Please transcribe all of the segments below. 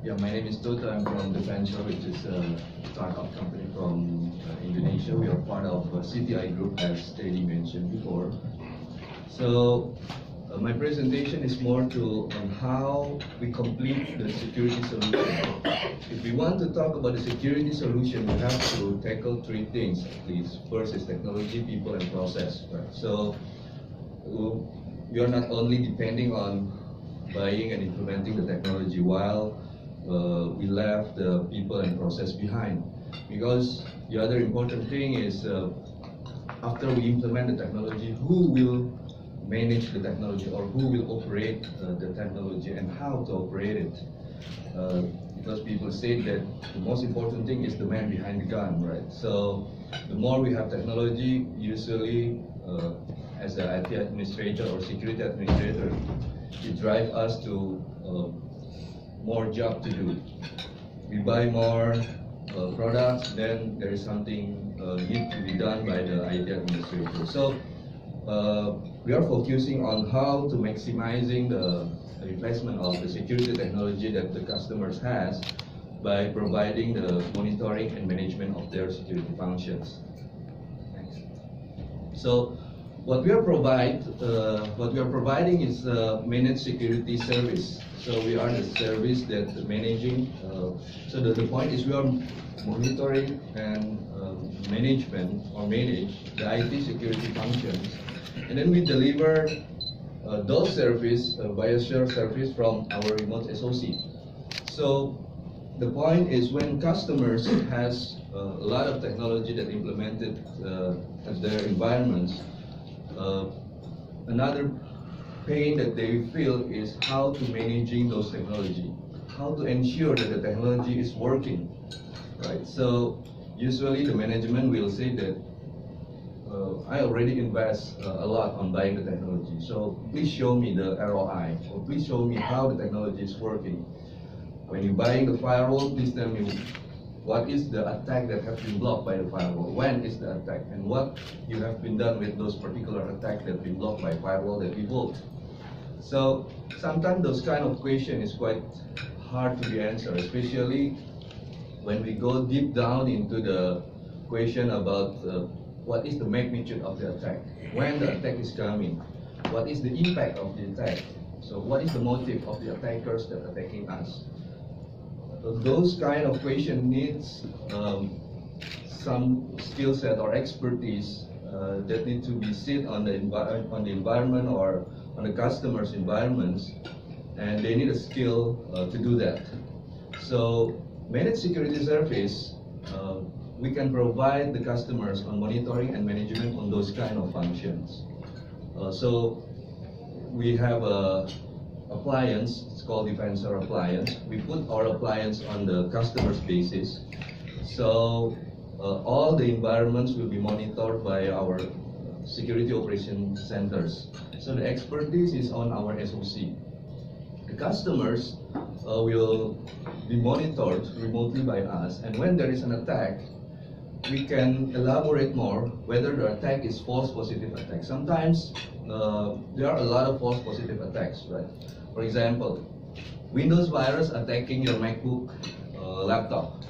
Yeah, my name is Toto. I'm from Defenxor, which is a startup company from Indonesia. We are part of CTI group, as Teddy mentioned before. So my presentation is more on how we complete the security solution. If we want to talk about the security solution, we have to tackle three things at least. First is technology, people, and process. Right? So we are not only depending on buying and implementing the technology while we left the people and process behind. Because the other important thing is after we implement the technology, who will manage the technology or who will operate the technology and how to operate it. Because people say that the most important thing is the man behind the gun, right? So the more we have technology, usually as an IT administrator or security administrator, it drives us to more job to do. We buy more products, then there is something need to be done by the IT administrator. So we are focusing on how to maximizing the investment of the security technology that the customers has by providing the monitoring and management of their security functions. Thanks. So what we are providing is managed security service. So we are the service that managing. So the point is we are monitoring and management or manage the IT security functions, and then we deliver those service via shared service from our remote SOC. So the point is when customers has a lot of technology that implemented at their environments, another pain that they feel is how to managing those technology, how to ensure that the technology is working, right? So usually the management will say that I already invest a lot on buying the technology, so please show me the ROI, or please show me how the technology is working. When you're buying the firewall, please tell me what is the attack that has been blocked by the firewall, when is the attack, and what you have been done with those particular attacks that have been blocked by firewall that we bought. So sometimes those kind of question is quite hard to be answered, especially when we go deep down into the question about what is the magnitude of the attack, when the attack is coming, what is the impact of the attack, so what is the motive of the attackers that are attacking us. Those kind of questions needs some skill set or expertise that need to be set on the environment or on the customer's environments, and they need a skill to do that. So managed security service, we can provide the customers on monitoring and management on those kind of functions. So we have a appliance, it's called Defenxor appliance. We put our appliance on the customer's basis. So all the environments will be monitored by our security operation centers. So the expertise is on our SOC. The customers will be monitored remotely by us, and when there is an attack, we can elaborate more whether the attack is false positive attack. Sometimes there are a lot of false positive attacks, right? For example, Windows virus attacking your MacBook laptop.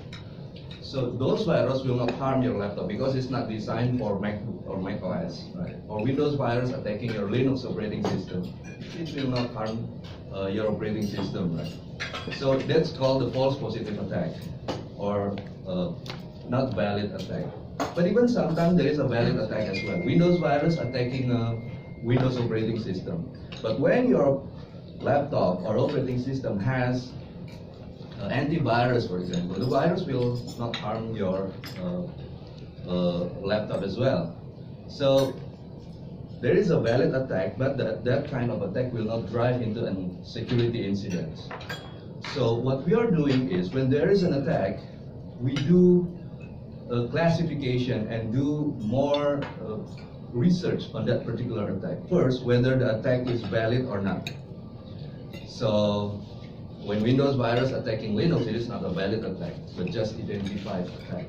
So those viruses will not harm your laptop because it's not designed for MacBook or Mac OS, right? Or Windows virus attacking your Linux operating system. It will not harm your operating system, right? So that's called the false positive attack, or not valid attack. But even sometimes there is a valid attack as well. Windows virus attacking a Windows operating system. But when your laptop or operating system has antivirus, for example, the virus will not harm your laptop as well. So there is a valid attack, but that kind of attack will not drive into a security incident. So what we are doing is when there is an attack, we do a classification and do more research on that particular attack. First, whether the attack is valid or not. So when Windows virus attacking Linux, it is not a valid attack, but just identified attack.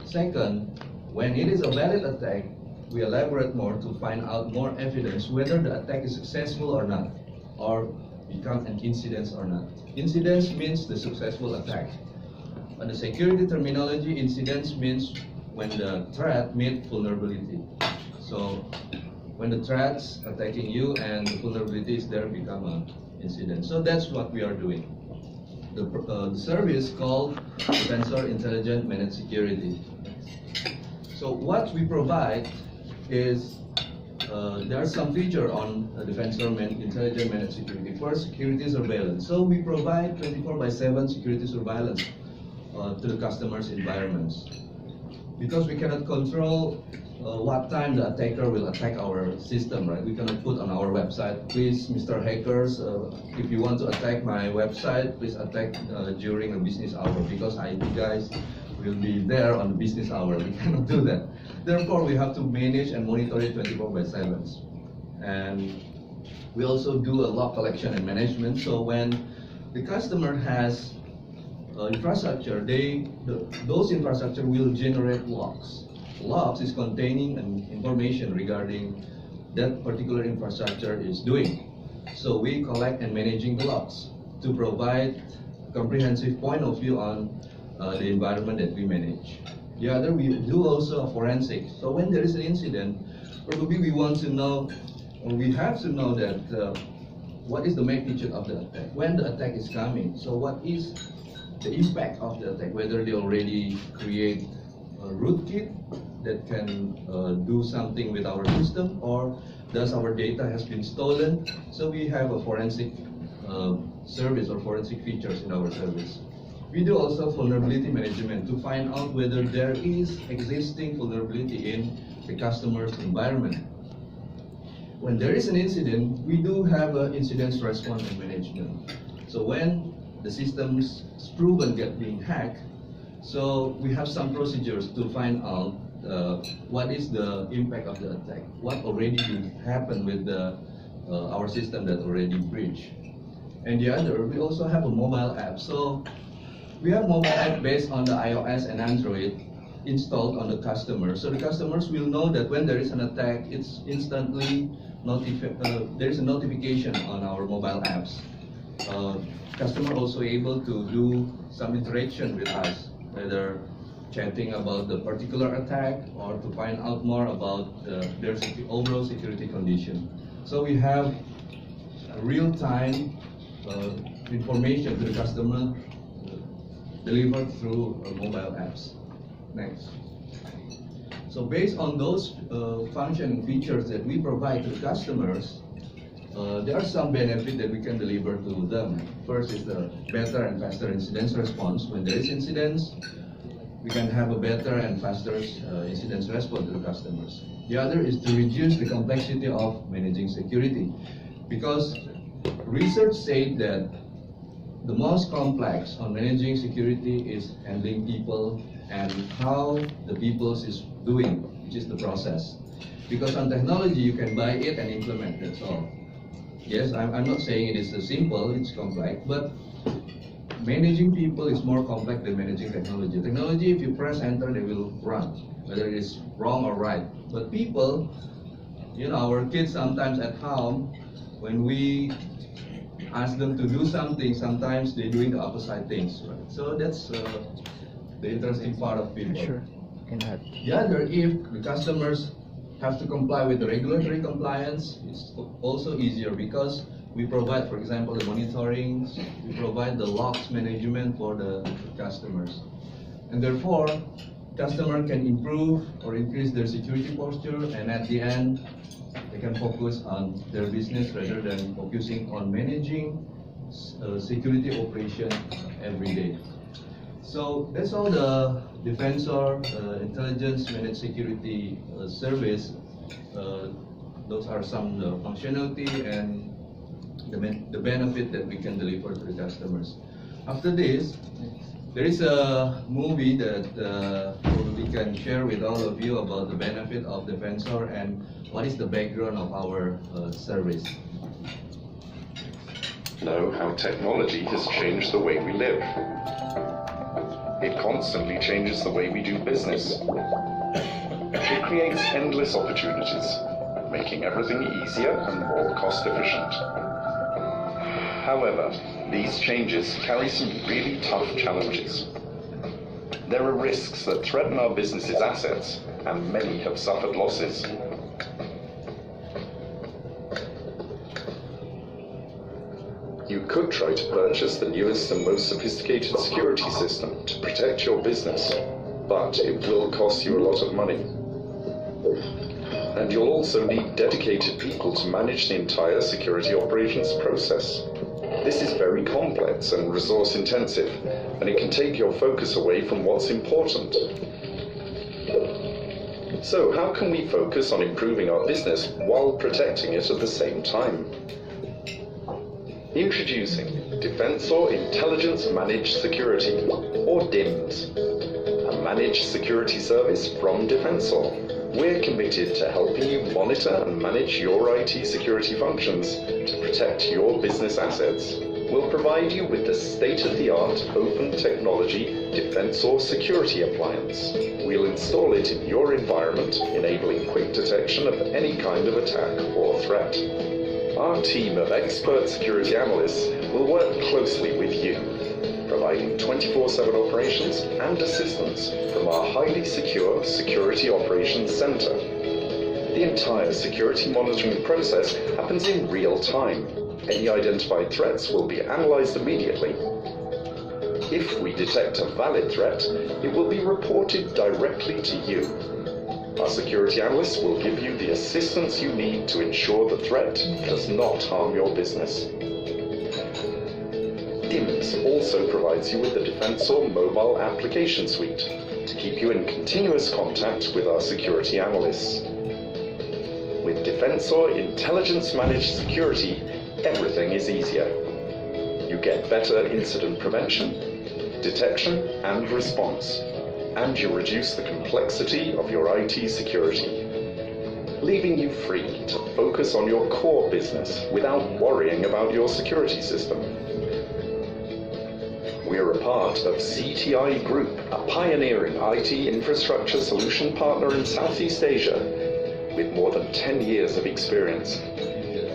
Second, when it is a valid attack, we elaborate more to find out more evidence whether the attack is successful or not, or become an incident or not. Incident means the successful attack. On the security terminology, incidents means when the threat meets vulnerability. So when the threat's attacking you and the vulnerability is there, become an incident. So that's what we are doing. The service called Defenxor Intelligent Managed Security. So what we provide is there are some features on Defenxor Intelligent Managed Security. First, security surveillance. So we provide 24/7 security surveillance to the customer's environments. Because we cannot control what time the attacker will attack our system, right? We cannot put on our website, please, Mr. Hackers, if you want to attack my website, please attack during a business hour, because IT guys will be there on the business hour. We cannot do that. Therefore, we have to manage and monitor it 24/7. And we also do a log collection and management. So when the customer has infrastructure, those infrastructure will generate logs. Logs is containing information regarding that particular infrastructure is doing. So we collect and managing the logs to provide comprehensive point of view on the environment that we manage. The other, we do also a forensic. So when there is an incident, probably we want to know, or we have to know that what is the magnitude of the attack, when the attack is coming. So what is the impact of the attack, whether they already create a rootkit that can do something with our system, or does our data has been stolen. So we have a forensic service or forensic features in our service. We do also vulnerability management to find out whether there is existing vulnerability in the customer's environment. When there is an incident, we do have an incident response and management. So when the systems is proven get being hacked, so we have some procedures to find out what is the impact of the attack, what already happened with our system that already breached. And the other, we also have a mobile app. So we have mobile app based on the iOS and Android installed on the customer. So the customers will know that when there is an attack, it's instantly there is a notification on our mobile apps. Customer also able to do some interaction with us, whether chatting about the particular attack or to find out more about their overall security condition. So we have real-time information to the customer delivered through mobile apps. Next. So based on those function and features that we provide to customers, there are some benefits that we can deliver to them. First is the better and faster incident response. When there is incidents, we can have a better and faster incident response to the customers. The other is to reduce the complexity of managing security, because research said that the most complex on managing security is handling people and how the people is doing, which is the process. Because on technology, you can buy it and implement, that's all. Yes, I'm not saying it is simple, it's complex, but managing people is more complex than managing technology. Technology, if you press enter, they will run, whether it is wrong or right. But people, you know, our kids sometimes at home, when we ask them to do something, sometimes they're doing the opposite things, right? So that's the interesting part of people. Sure. The other, if the customers have to comply with the regulatory compliance, it's also easier because we provide, for example, the monitoring, we provide the logs management for the customers. And therefore, customer can improve or increase their security posture, and at the end, they can focus on their business rather than focusing on managing security operation every day. So that's all the Defenxor Intelligence Managed Security Service. Those are some functionality and the benefit that we can deliver to the customers. After this, there is a movie that we can share with all of you about the benefit of Defenxor and what is the background of our service. Know how technology has changed the way we live. It constantly changes the way we do business. It creates endless opportunities, making everything easier and more cost efficient. However, these changes carry some really tough challenges. There are risks that threaten our business's assets, and many have suffered losses. You could try to purchase the newest and most sophisticated security system to protect your business, but it will cost you a lot of money. And you'll also need dedicated people to manage the entire security operations process. This is very complex and resource intensive, and it can take your focus away from what's important. So how can we focus on improving our business while protecting it at the same time? Introducing Defenxor Intelligence Managed Security, or DIMS, a managed security service from Defenxor. We're committed to helping you monitor and manage your IT security functions to protect your business assets. We'll provide you with the state-of-the-art open technology Defenxor security appliance. We'll install it in your environment, enabling quick detection of any kind of attack or threat. Our team of expert security analysts will work closely with you, providing 24/7 operations and assistance from our highly secure Security Operations Center. The entire security monitoring process happens in real time. Any identified threats will be analyzed immediately. If we detect a valid threat, it will be reported directly to you. Our security analysts will give you the assistance you need to ensure the threat does not harm your business. DIMS also provides you with the Defenxor mobile application suite to keep you in continuous contact with our security analysts. With Defenxor Intelligence Managed Security, everything is easier. You get better incident prevention, detection and response, and you reduce the complexity of your IT security, leaving you free to focus on your core business without worrying about your security system. We're a part of CTI Group, a pioneering IT infrastructure solution partner in Southeast Asia with more than 10 years of experience.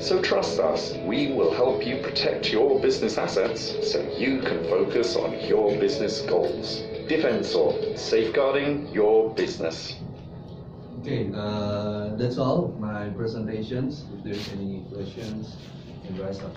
So trust us, we will help you protect your business assets so you can focus on your business goals. Defenxor, safeguarding your business. Okay, that's all my presentations. If there's any questions, you can raise up.